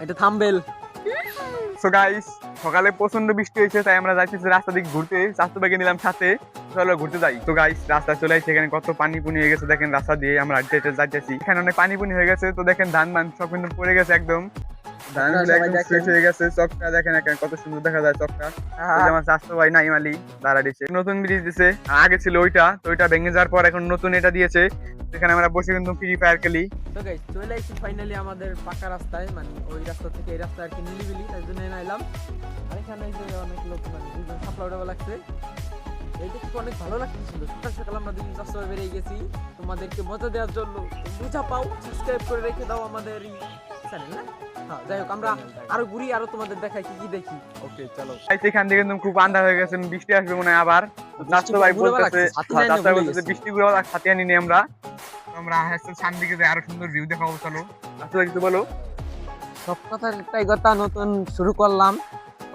এটা thumbnail. So guys, সকালে প্রচন্ড বৃষ্টি হয়েছে, তাই আমরা যাইতেছি রাস্তা দিকে ঘুরতে। চাচু ভাইকে নিলাম সাথে, চলো ঘুরতে যাই। তো গাইস, রাস্তা চলে আসছে, এখানে কত পানি পুনি হয়ে গেছে দেখেন। রাস্তা দিয়ে আমরা যাইতেছি, এখানে অনেক পানি পুনি হয়ে গেছে। তো দেখেন ধান মান সব কিন্তু পড়ে গেছে একদম, ধানগুলো একদম শেষ হয়ে গেছে। চকটা দেখেন এখানে কত সুন্দর দেখা যায় চকটা। ওই যে আমার চাচু ভাই নাইম আলী দাঁড়া দিচ্ছে, নতুন ব্রিজ দিছে। আগে ছিল ওইটা, তো ওইটা ভেঙে যাওয়ার পর এখন নতুন এটা দিয়েছে। এখানে আমরা বসে কিন্তু ফ্রি ফায়ার খেলি। তো গাইস, চলে আসছি ফাইনালি আমাদের পাকা রাস্তায়, মানে ওই রাস্তা থেকে এই রাস্তা আর কি নিলিবিলি, তাই জন্য এলাম। আর এখানে এই যে অনেক লোক, মানে দুজন সাপলা উঠাবো লাগছে। এইটা কিন্তু অনেক ভালো লাগতেছিল। সকাল সকাল আমরা দুজন রাস্তায় বেরিয়ে গেছি তোমাদেরকে মজা দেওয়ার জন্য। বুঝা পাও, সাবস্ক্রাইব করে রেখে দাও আমাদের এই চ্যানেল না। হ্যাঁ, যাই হোক, আমরা আরো ঘুরি, আরো তোমাদের দেখাই কি কি দেখি। ওকে চলো। এখান থেকে কিন্তু খুব আন্ধার হয়ে গেছে, বৃষ্টি আসবে মনে হয় আবার। চাচু ভাই বলতেছে, চাচু ভাই বলতেছে বৃষ্টি গুলো সাথে আনি আমরা। আমরা সামনে দিকে আরো সুন্দর ভিউ দেখাবো। চলো চাচু ভাই কিছু বলো। সব কথার একটাই কথা, নতুন শুরু করলাম,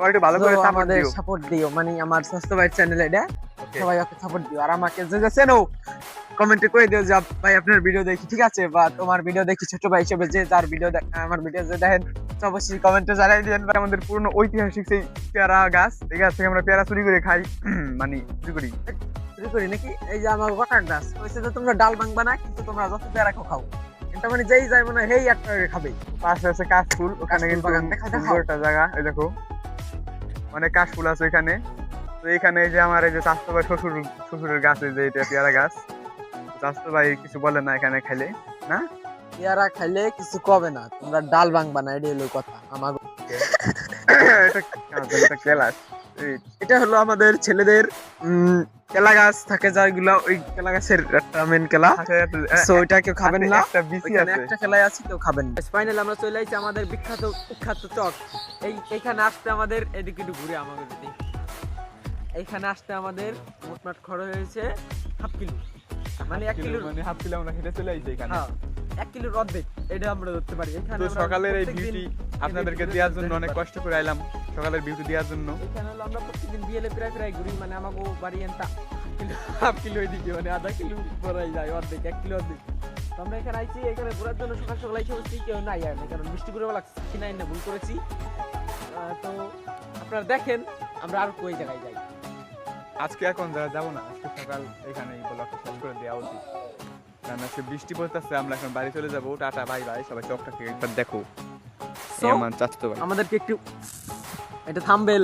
একটু ভালো করে আমাদের সাপোর্ট দিও। মানে আমার স্বাস্থ্য ভাই চ্যানেল এটা, সবাই ওকে সাপোর্ট দিও। আর আমাকে যে চেনো কমেন্টে করে দিও যে ভাই আপনার ভিডিও দেখি, ঠিক আছে, বা তোমার ভিডিও দেখি ছোট ভাই হিসেবে, যে যার ভিডিও আমার ভিডিও যে দেখেন অবশ্যই কমেন্টে জানাই দিবেন। আমাদের পুরনো ঐতিহাসিক সেই পেয়ারা গাছ, এই গাছ থেকে আমরা পেয়ারা চুরি করে খাই, মানে চুরি করি নাকি। এই যে আমার ওয়াটার গাছ হয়েছে, যে তোমরা ডাল ভাঙবা না, কিন্তু তোমরা যত পেয়ারা খাও, এটা মানে যেই যায় মনে হেই একটা খাবে। পাশে আছে কাশফুল, ওখানে কিন্তু সুন্দর একটা জায়গা, এই দেখো অনেক কাশফুল আছে এখানে। তো এখানে যে আমার এই যে চাচতো ভাই শ্বশুরের গাছ, এই যে এটা পেয়ারা গাছ। চাচতো ভাই কিছু বলে না এখানে খাইলে, না পেয়ারা খাইলে কিছু কবে না, তোমরা ডাল ভাঙবা না, এটাই হলো কথা আমার। এটা হলো আমাদের ছেলেদের কেলা গাছ থাকে, যেগুলো ওই কেলা গাছের একটা মেন কেলা, সো ওইটা কেউ খাবেন না। একটা খেলায় আছে, কেউ খাবেন না। ফাইনালি আমরা চলে আসছি আমাদের বিখ্যাত চক। এইখানে আসতে আমাদের এদিকে একটু ঘুরে আমাদের এইখানে আসতে আমাদের মোটমাট খরচ হয়েছে হাফ কিলো, মানে 1 কিলো, মানে হাফ কিলো আমরা হেঁটে চলে আসছি এখানে। 1 কিলোর অর্ধেক এটা আমরা ধরতে পারি। এখানে তো সকালের এই বিউটি আপনাদেরকে দেওয়ার জন্য অনেক কষ্ট করে আইলাম, সকালের বিউটি দেওয়ার জন্য। এখানে হলো আমরা প্রত্যেকদিন বিয়েলে প্রায় ঘুরি, মানে আমাকে বাড়ি এনটা হাফ কিলো এদিকে, মানে আধা কিলো পরাই যায়, অর্ধেক 1 কিলো অর্ধেক। তো আমরা এখানে আইছি, এখানে ঘোরার জন্য সকাল সকাল আইসে বসছি, কেউ নাই আর না, কারণ বৃষ্টি করে লাগছে কিনা না, ভুল করেছি। তো আপনারা দেখেন আমরা আর কই জায়গায় যাই। আজকে এখন যাবো না, আজকে সকাল এখানে ব্লগটা শেষ করে দেওয়া উচিত, কারণ আজকে বৃষ্টি পড়তেছে। আমরা এখন বাড়ি চলে যাবো, টাটা বাই বাই। সবাই চকটাকে একবার দেখো, আমার চাচতো ভাই। আমাদেরকে একটু এটা থাম্বনেল।